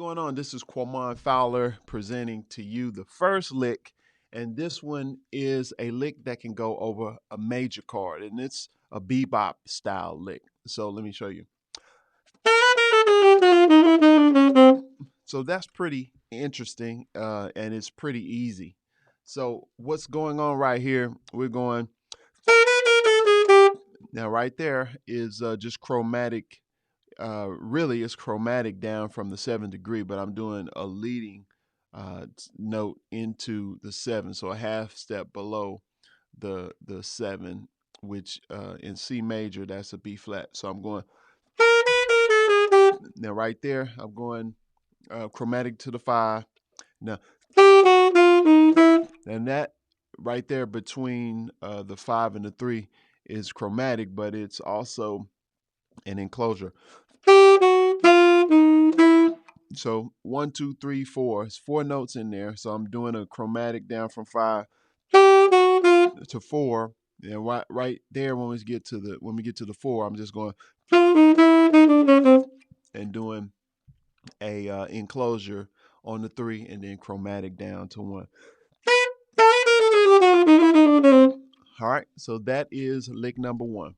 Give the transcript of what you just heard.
going on? This is Quamon Fowler presenting to you the first lick, and this one is a lick that can go over a major chord, and it's a bebop style lick. So let me show you. So that's pretty interesting, and it's pretty easy. So what's going on right here? We're going. Now right there is just chromatic. Really it's chromatic down from the 7th degree, but I'm doing a leading note into the 7, so a half step below the 7, which in C major that's a B flat. So I'm going now right there. I'm going chromatic to the 5. Now, and that right there between the 5 and the 3 is chromatic, but it's also an enclosure. So 1, 2, 3, 4. It's 4 notes in there. So I'm doing a chromatic down from 5 to 4. And right there when we get to the 4, I'm just going and doing a enclosure on the 3, and then chromatic down to 1. All right, so that is lick number 1.